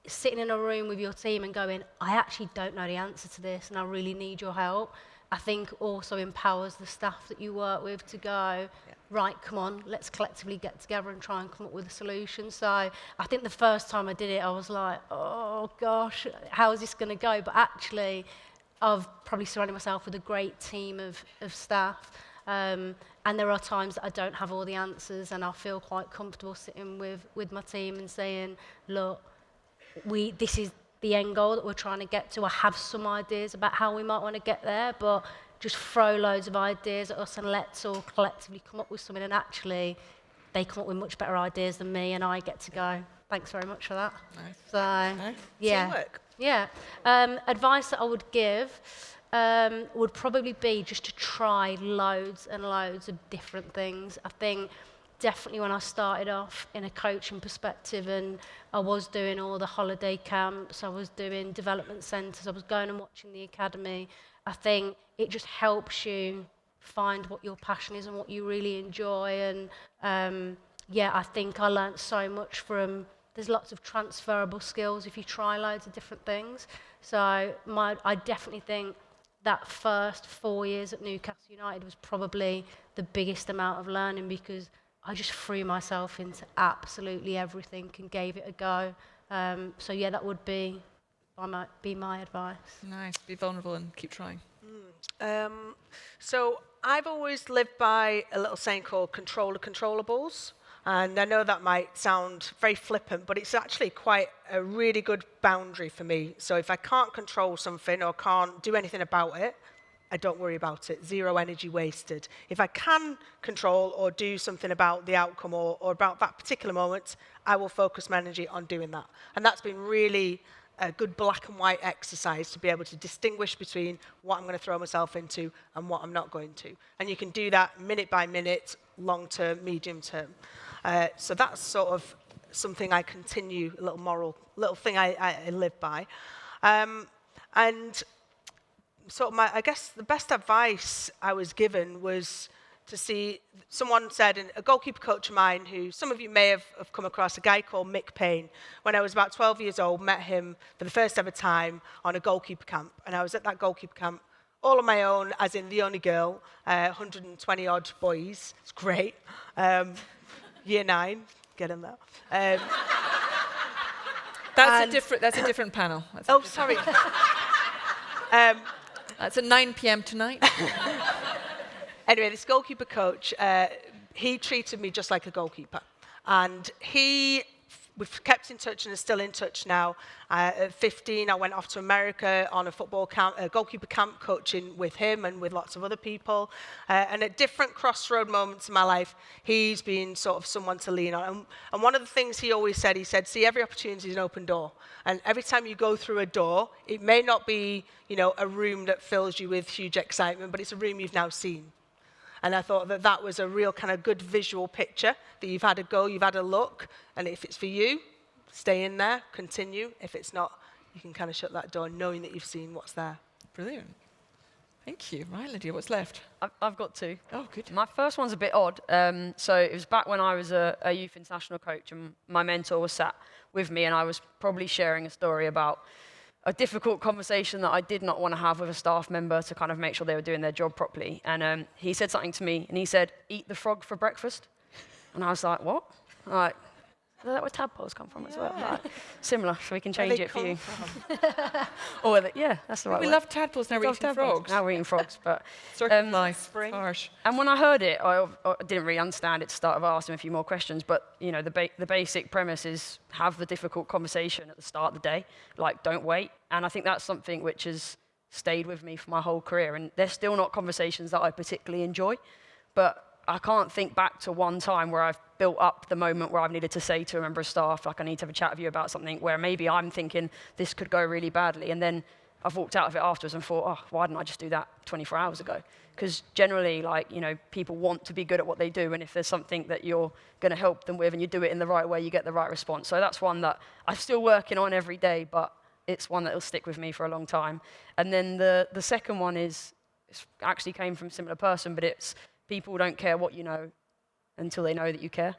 Speaker 5: sitting in a room with your team and going, I actually don't know the answer to this and I really need your help, I think also empowers the staff that you work with to go, right, come on, let's collectively get together and try and come up with a solution. So I think the first time I did it, I was like, oh gosh, how is this going to go? But actually, I've probably surrounded myself with a great team of staff. And there are times that I don't have all the answers, and I feel quite comfortable sitting with my team and saying, look, this is the end goal that we're trying to get to. I have some ideas about how we might want to get there, but just throw loads of ideas at us and let's all collectively come up with something. And actually, they come up with much better ideas than me, and I get to go. Thanks very much for that.
Speaker 1: Nice.
Speaker 5: So,
Speaker 1: Nice.
Speaker 5: yeah.
Speaker 3: Teamwork.
Speaker 5: Yeah. Advice that I would give would probably be just to try loads and loads of different things. I think definitely when I started off in a coaching perspective and I was doing all the holiday camps, I was doing development centres, I was going and watching the academy, I think it just helps you find what your passion is and what you really enjoy. And I think I learnt so much from, there's lots of transferable skills if you try loads of different things. So I definitely think that first 4 years at Newcastle United was probably the biggest amount of learning, because I just threw myself into absolutely everything and gave it a go. That would be my advice.
Speaker 1: Nice. Be vulnerable and keep trying.
Speaker 3: So I've always lived by a little saying called control the controllables. And I know that might sound very flippant, but it's actually quite a really good boundary for me. So if I can't control something or can't do anything about it, I don't worry about it. Zero energy wasted. If I can control or do something about the outcome or about that particular moment, I will focus my energy on doing that. And that's been really a good black and white exercise to be able to distinguish between what I'm going to throw myself into and what I'm not going to. And you can do that minute by minute, long term, medium term. So that's sort of something I continue, a little thing I live by. And sort of I guess the best advice I was given was to see, someone said, and a goalkeeper coach of mine who some of you may have come across, a guy called Mick Payne. When I was about 12 years old, met him for the first ever time on a goalkeeper camp. And I was at that goalkeeper camp all on my own, as in the only girl, 120 odd boys. It's great. Year 9, get in there.
Speaker 1: That's a different panel.
Speaker 3: Sorry.
Speaker 1: That's at 9 p.m. tonight.
Speaker 3: Anyway, this goalkeeper coach, he treated me just like a goalkeeper. And we've kept in touch and are still in touch now. At 15, I went off to America on a football camp, a goalkeeper camp, coaching with him and with lots of other people. And at different crossroad moments in my life, he's been sort of someone to lean on. And one of the things he always said, see, every opportunity is an open door. And every time you go through a door, it may not be, a room that fills you with huge excitement, but it's a room you've now seen. And I thought that was a real kind of good visual picture, that you've had a go, you've had a look, and if it's for you, stay in there, continue. If it's not, you can kind of shut that door knowing that you've seen what's there.
Speaker 1: Brilliant. Thank you. Right, Lydia, what's left?
Speaker 2: I've got 2.
Speaker 1: Oh, good.
Speaker 2: My first one's a bit odd. So it was back when I was a youth international coach, and my mentor was sat with me, and I was probably sharing a story about a difficult conversation that I did not want to have with a staff member to kind of make sure they were doing their job properly. And he said something to me, and he said, "Eat the frog for breakfast." And I was like, "What?" Like, is that where tadpoles come from as well? Like, similar, so we can change it for you. Yeah, that's the right
Speaker 1: We
Speaker 2: word.
Speaker 1: love tadpoles, now we're eating frogs.
Speaker 2: Now we're eating frogs, but
Speaker 1: Circle of life, harsh.
Speaker 2: and when I heard it, I didn't really understand it to start. I've asked him a few more questions, but the basic premise is have the difficult conversation at the start of the day. Like, don't wait. And I think that's something which has stayed with me for my whole career. And they're still not conversations that I particularly enjoy, but I can't think back to one time where I've built up the moment where I've needed to say to a member of staff, like, I need to have a chat with you about something, where maybe I'm thinking this could go really badly, and then I've walked out of it afterwards and thought, oh, why didn't I just do that 24 hours ago? Because generally, people want to be good at what they do, and if there's something that you're going to help them with and you do it in the right way, you get the right response. So that's one that I'm still working on every day, but it's one that will stick with me for a long time. And then the second one actually came from a similar person, but it's people don't care what you know until they know that you care.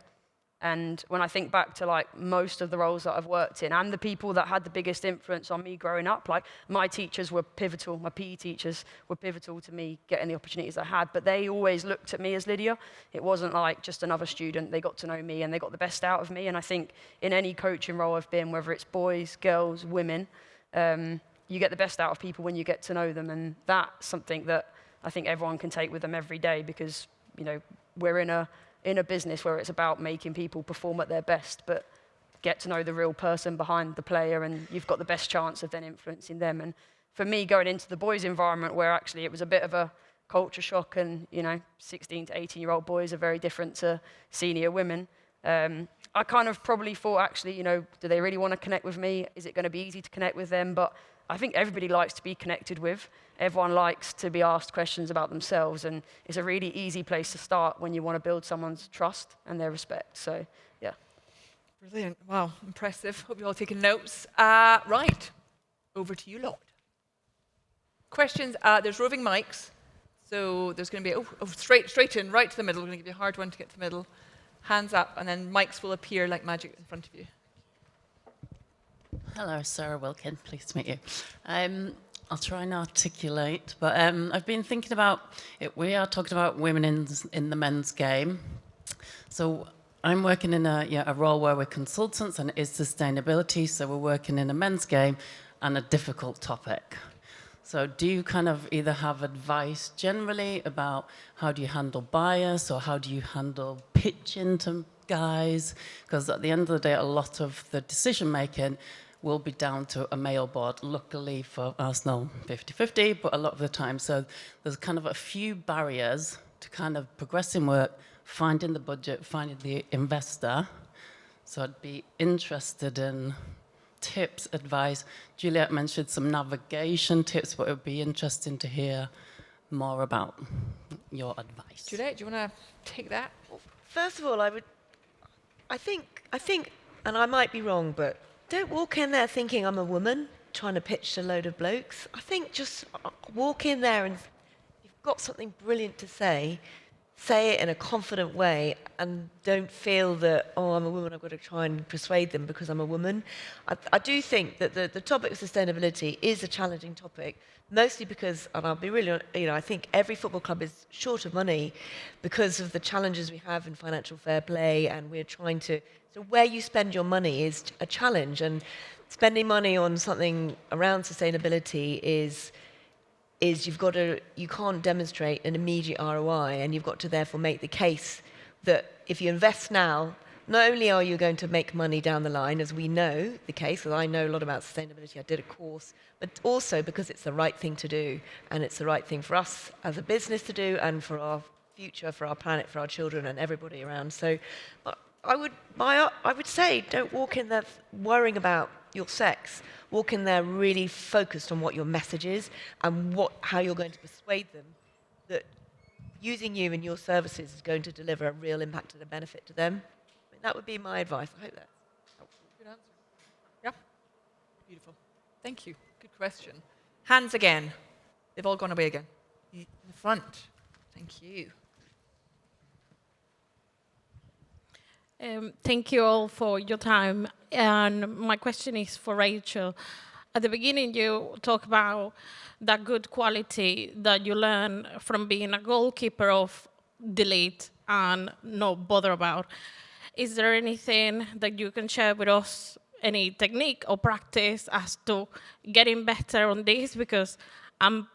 Speaker 2: And when I think back to most of the roles that I've worked in and the people that had the biggest influence on me growing up, my teachers were pivotal, my PE teachers were pivotal to me getting the opportunities I had, but they always looked at me as Lydia. It wasn't like just another student. They got to know me and they got the best out of me. And I think in any coaching role I've been, whether it's boys, girls, women, you get the best out of people when you get to know them. And that's something that I think everyone can take with them every day, because we're in a business where it's about making people perform at their best, but get to know the real person behind the player, and you've got the best chance of then influencing them. And for me, going into the boys' environment, where actually it was a bit of a culture shock, and 16 to 18-year-old boys are very different to senior women, I kind of probably thought, actually, do they really want to connect with me? Is it going to be easy to connect with them? But I think everybody likes to be connected with. Everyone likes to be asked questions about themselves, and it's a really easy place to start when you want to build someone's trust and their respect. So, yeah.
Speaker 1: Brilliant. Wow, impressive. Hope you're all taking notes. Right, over to you, Lord. Questions? There's roving mics, so there's going to be straight in, right to the middle. We're going to give you a hard one to get to the middle. Hands up, and then mics will appear like magic in front of you.
Speaker 6: Hello, Sarah Wilkin. Pleased to meet you. I'll try and articulate, but I've been thinking about it. We are talking about women in the men's game. So I'm working in a role where we're consultants, and it is sustainability. So we're working in a men's game and a difficult topic. So do you kind of either have advice generally about how do you handle bias, or how do you handle pitching to guys? Because at the end of the day, a lot of the decision making will be down to a male board. Luckily for Arsenal, 50-50, but a lot of the time. So there's kind of a few barriers to kind of progressing work, finding the budget, finding the investor. So I'd be interested in tips, advice. Juliet mentioned some navigation tips, but it would be interesting to hear more about your advice.
Speaker 1: Juliet, do you want to take that?
Speaker 4: First of all, I think, and I might be wrong, but don't walk in there thinking I'm a woman trying to pitch to a load of blokes. I think just walk in there and if you've got something brilliant to say it in a confident way and don't feel that, oh, I'm a woman, I've got to try and persuade them because I'm a woman. I do think that the topic of sustainability is a challenging topic, mostly because, and I'll be really, I think every football club is short of money because of the challenges we have in financial fair play, and we're trying to, so where you spend your money is a challenge, and spending money on something around sustainability is you can't demonstrate an immediate ROI, and you've got to therefore make the case that if you invest now, not only are you going to make money down the line, as we know the case, because I know a lot about sustainability, I did a course, but also because it's the right thing to do, and it's the right thing for us as a business to do, and for our future, for our planet, for our children, and everybody around. So I would say don't walk in there worrying about your sex. Walk in there really focused on what your message is and how you're going to persuade them that using you and your services is going to deliver a real impact and a benefit to them. I mean, that would be my advice. I hope that's helpful.
Speaker 1: Good answer. Yeah. Beautiful. Thank you. Good question. Hands again. They've all gone away again. In the front. Thank you.
Speaker 7: Thank you all for your time. And my question is for Rachel. At the beginning, you talk about that good quality that you learn from being a goalkeeper of delete and not bother about. Is there anything that you can share with us, any technique or practice as to getting better on this? Because I'm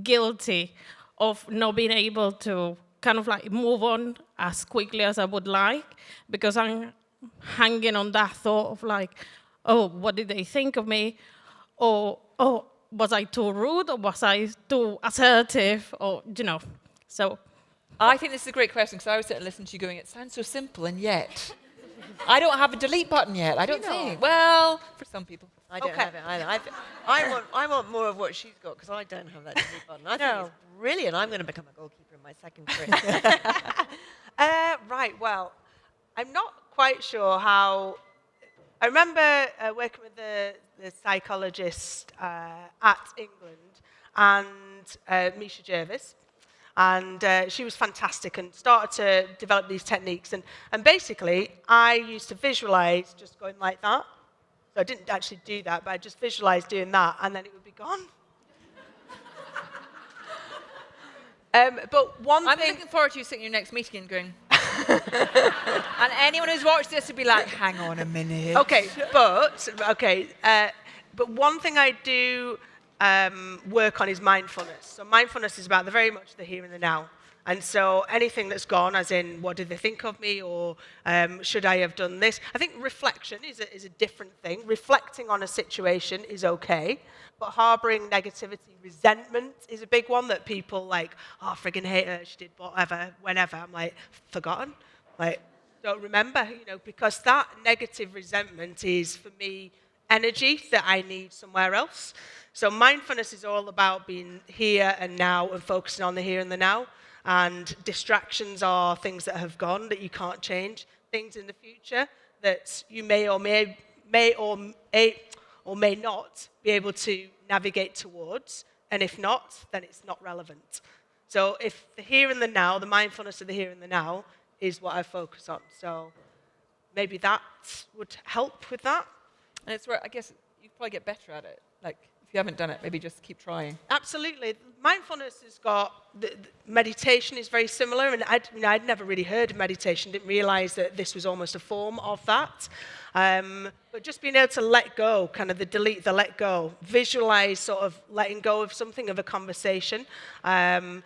Speaker 7: guilty of not being able to kind of like move on as quickly as I would like, because I'm hanging on that thought of like, oh, what did they think of me? Or, oh, was I too rude? Or was I too assertive? Or, so.
Speaker 1: I think this is a great question, because I was sitting and listening to you going, it sounds so simple, and yet I don't have a delete button yet, I don't think. Well, for some people.
Speaker 4: I don't have it either. I want more of what she's got, because I don't have that delete button. I think it's brilliant. I'm going to become a goalkeeper in my second career.
Speaker 3: Right, well, I'm not quite sure how. I remember working with the psychologist at England, and Misha Jervis, and she was fantastic and started to develop these techniques. And basically, I used to visualize just going like that. So I didn't actually do that, but I just visualized doing that, and then it would be gone. But one
Speaker 1: I'm
Speaker 3: thing.
Speaker 1: looking forward to you sitting in your next meeting and going. And anyone who's watched this would be like, hang on a minute.
Speaker 3: But one thing I do work on is mindfulness. So mindfulness is about very much the here and the now. And so anything that's gone, as in, what did they think of me, or should I have done this? I think reflection is a different thing. Reflecting on a situation is okay, but harbouring negativity, resentment is a big one that people like, oh, friggin' hate her, she did whatever, whenever. I'm like, forgotten? Like, don't remember, because that negative resentment is, for me, energy that I need somewhere else. So mindfulness is all about being here and now and focusing on the here and the now. And distractions are things that have gone that you can't change. Things in the future that you may or may not be able to navigate towards. And if not, then it's not relevant. So if the here and the now, the mindfulness of the here and the now, is what I focus on. So maybe that would help with that.
Speaker 1: And it's where, I guess, you probably get better at it. Like, if you haven't done it, maybe just keep trying.
Speaker 3: Absolutely. Mindfulness has got, the meditation is very similar, and I'd never really heard of meditation, didn't realize that this was almost a form of that. But just being able to let go, kind of the delete, the let go, visualize sort of letting go of something, of a conversation. And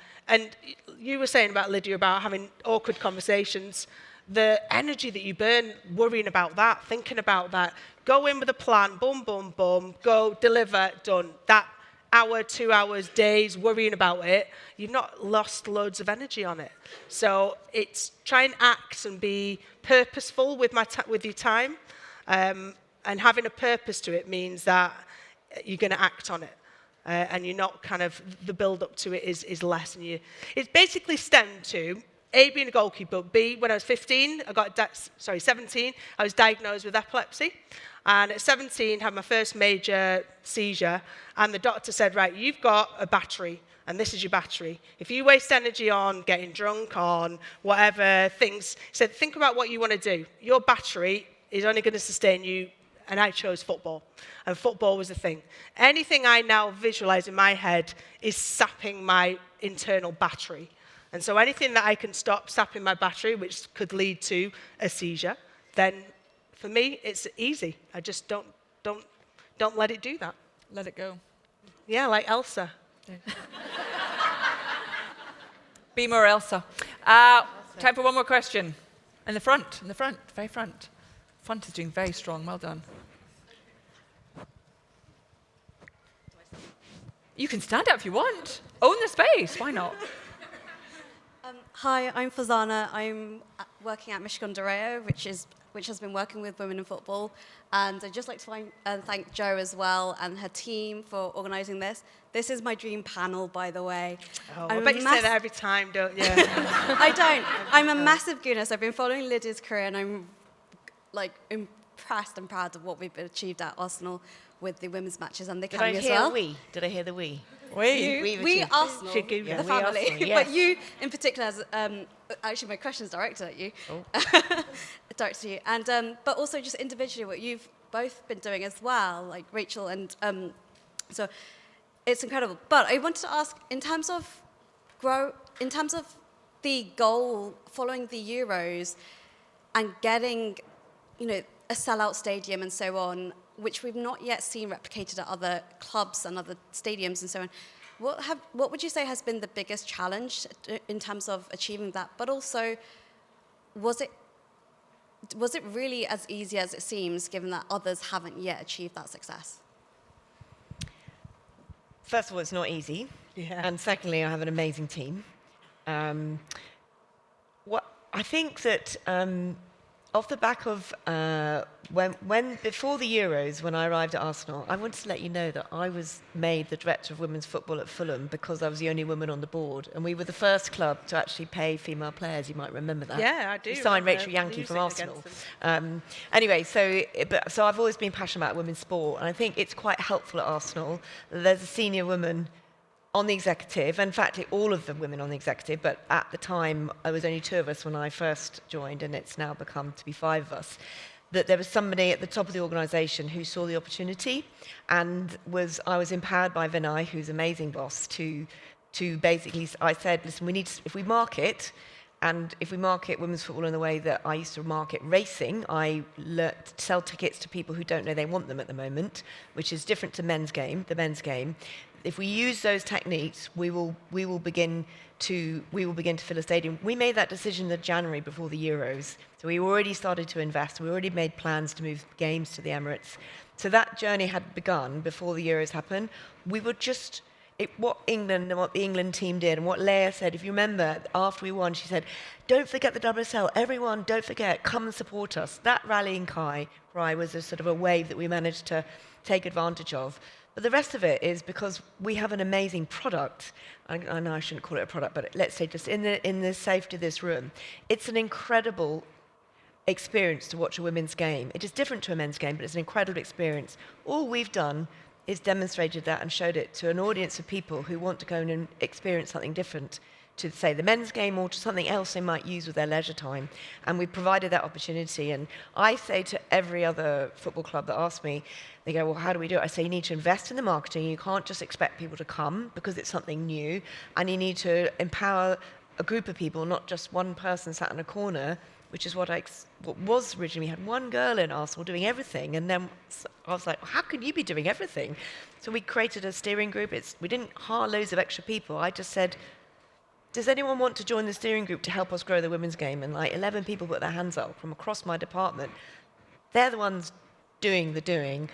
Speaker 3: you were saying about Lydia, about having awkward conversations. the energy that you burn worrying about that, thinking about that, go in with a plan, boom, boom, boom, go, deliver, done. That hour, 2 hours, days, worrying about it, you've not lost loads of energy on it. So it's try and act and be purposeful with with your time. And having a purpose to it means that you're going to act on it. And you're not kind of, the build up to it is less. And it's basically stemmed to A, being a goalkeeper, B, when I was 17, I was diagnosed with epilepsy. And at 17, had my first major seizure. And the doctor said, right, you've got a battery, and this is your battery. If you waste energy on getting drunk, on whatever things, he said, think about what you want to do. Your battery is only going to sustain you. And I chose football. And football was the thing. Anything I now visualize in my head is sapping my internal battery. And so anything that I can stop sapping my battery, which could lead to a seizure, then for me, it's easy. I just don't let it do that.
Speaker 1: Let it go.
Speaker 3: Yeah, like Elsa.
Speaker 1: Be more Elsa. Time for one more question. In the front, very front. Front is doing very strong. Well done. You can stand up if you want. Own the space. Why not?
Speaker 8: Hi, I'm Fazana. I'm working at Michigan Doreo, which has been working with women in football. And I'd just like to thank Jo as well and her team for organising this. This is my dream panel, by the way.
Speaker 3: Oh, I bet you say that every time, don't you?
Speaker 8: I don't. I'm a massive goodness. I've been following Lydia's career, and I'm impressed and proud of what we've achieved at Arsenal with the women's matches and the academy as well.
Speaker 4: Did I hear the we?
Speaker 8: We Arsenal,
Speaker 4: Yeah,
Speaker 8: the
Speaker 4: we
Speaker 8: family.
Speaker 4: Arsenal, yes.
Speaker 8: But you, in particular, as actually my question's directed at you.
Speaker 4: Oh.
Speaker 8: Directed to you. And, but also just individually what you've both been doing as well, like Rachel. And so it's incredible. But I wanted to ask, in terms of the goal following the Euros and getting, a sellout stadium and so on, which we've not yet seen replicated at other clubs and other stadiums and so on. What would you say has been the biggest challenge in terms of achieving that? But also, was it really as easy as it seems, given that others haven't yet achieved that success?
Speaker 4: First of all, it's not easy.
Speaker 3: Yeah.
Speaker 4: And secondly, I have an amazing team. I think that off the back of when before the Euros, when I arrived at Arsenal, I wanted to let you know that I was made the director of women's football at Fulham because I was the only woman on the board, and we were the first club to actually pay female players. You might remember that.
Speaker 3: Yeah, I do.
Speaker 4: We signed
Speaker 3: remember
Speaker 4: Rachel Yankee from
Speaker 3: losing
Speaker 4: Arsenal.
Speaker 3: against
Speaker 4: Anyway, so I've always been passionate about women's sport, and I think it's quite helpful at Arsenal that there's a senior woman on the executive. In fact, all of the women on the executive, but at the time, there was only 2 of us when I first joined, and it's now become to be 5 of us, that there was somebody at the top of the organisation who saw the opportunity, and I was empowered by Vinay, who's an amazing boss, to basically, I said, listen, if we market women's football in the way that I used to market racing, I sell tickets to people who don't know they want them at the moment, which is different to the men's game. If we use those techniques, we will begin to fill a stadium. We made that decision in January before the Euros, so we already started to invest. We already made plans to move games to the Emirates. So that journey had begun before the Euros happened. We were just what the England team did, and what Leia said. If you remember, after we won, she said, "Don't forget the WSL. Everyone, don't forget. Come and support us." That rallying cry was a sort of a wave that we managed to take advantage of. But the rest of it is because we have an amazing product. I know I shouldn't call it a product, but let's say just in the safety of this room, it's an incredible experience to watch a women's game. It is different to a men's game, but it's an incredible experience. All we've done is demonstrated that and showed it to an audience of people who want to go and experience something different to, say, the men's game or to something else they might use with their leisure time. And we've provided that opportunity. And I say to every other football club that asks me, they go, well, how do we do it? I say, you need to invest in the marketing. You can't just expect people to come because it's something new. And you need to empower a group of people, not just one person sat in a corner, which is what was originally. We had one girl in Arsenal doing everything. And then I was like, well, how can you be doing everything? So we created a steering group. We didn't hire loads of extra people. I just said, does anyone want to join the steering group to help us grow the women's game? And like 11 people put their hands up from across my department. They're the ones doing the doing.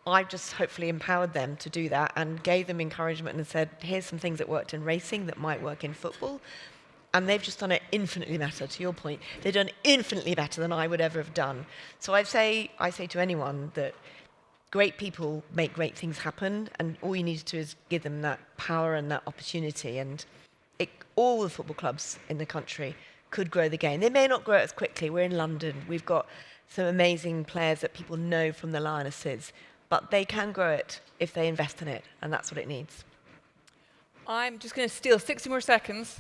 Speaker 4: I've just hopefully empowered them to do that and gave them encouragement and said, here's some things that worked in racing that might work in football. And they've just done it infinitely better, to your point. They've done infinitely better than I would ever have done. So I say to anyone that great people make great things happen, and all you need to do is give them that power and that opportunity. And all the football clubs in the country could grow the game. They may not grow it as quickly. We're in London. We've got some amazing players that people know from the Lionesses, but they can grow it if they invest in it, and that's what it needs.
Speaker 1: I'm just going to steal 60 more seconds,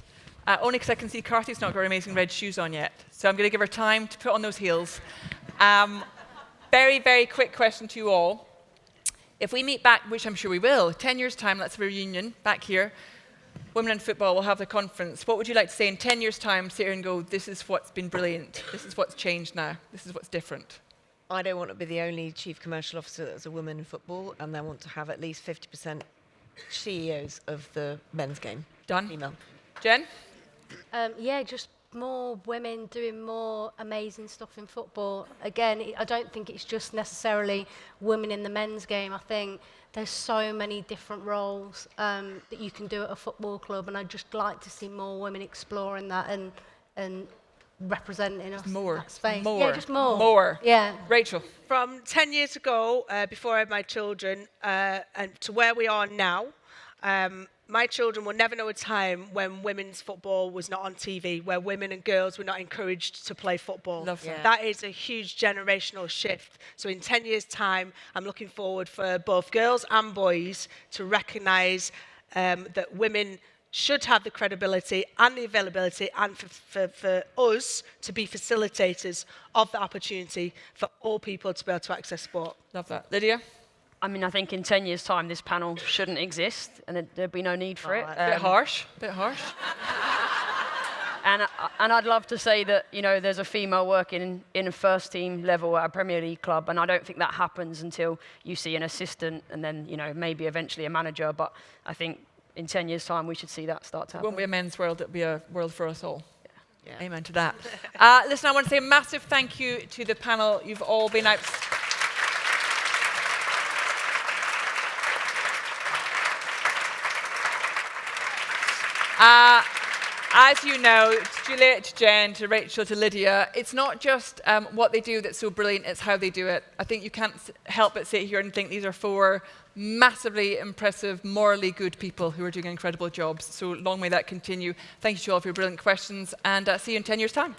Speaker 1: only because I can see Carthy's not got her amazing red shoes on yet. So I'm going to give her time to put on those heels. Very, very quick question to you all. If we meet back, which I'm sure we will, 10 years' time, let's have a reunion back here. Women in football will have the conference. What would you like to say in 10 years' time, sit here and go, this is what's been brilliant, this is what's changed now, this is what's different?
Speaker 4: I don't want to be the only chief commercial officer that's a woman in football, and I want to have at least 50% CEOs of the men's game.
Speaker 1: Done.
Speaker 4: Female.
Speaker 1: Jen?
Speaker 5: Yeah, just more women doing more amazing stuff in football. Again, I don't think it's just necessarily women in the men's game. I think there's so many different roles that you can do at a football club, and I'd just like to see more women exploring that and representing us in that space.
Speaker 1: More.
Speaker 5: Yeah, just more.
Speaker 1: More.
Speaker 5: Yeah.
Speaker 1: Rachel?
Speaker 3: From 10 years ago, before I had my children, and to where we are now, my children will never know a time when women's football was not on TV, where women and girls were not encouraged to play football.
Speaker 1: Love that.
Speaker 3: That is a huge generational shift. So in 10 years' time, I'm looking forward for both girls and boys to recognise that women should have the credibility and the availability, and for us to be facilitators of the opportunity for all people to be able to access sport.
Speaker 1: Love that. Lydia?
Speaker 2: I mean, I think in 10 years' time, this panel shouldn't exist, and there'd be no need for it.
Speaker 1: Bit harsh. Bit harsh.
Speaker 2: And I'd love to say that, you know, there's a female working in a first-team level at a Premier League club, and I don't think that happens until you see an assistant and then, you know, maybe eventually a manager. But I think in 10 years' time, we should see that start to happen.
Speaker 1: It won't be a men's world, it'll be a world for us all.
Speaker 4: Yeah.
Speaker 1: Amen to that. Listen, I want to say a massive thank you to the panel. You've all been out. As you know, to Juliet, to Jen, to Rachel, to Lydia, it's not just what they do that's so brilliant, it's how they do it. I think you can't help but sit here and think these are four massively impressive, morally good people who are doing incredible jobs. So long may that continue. Thank you to all for your brilliant questions, and see you in 10 years' time.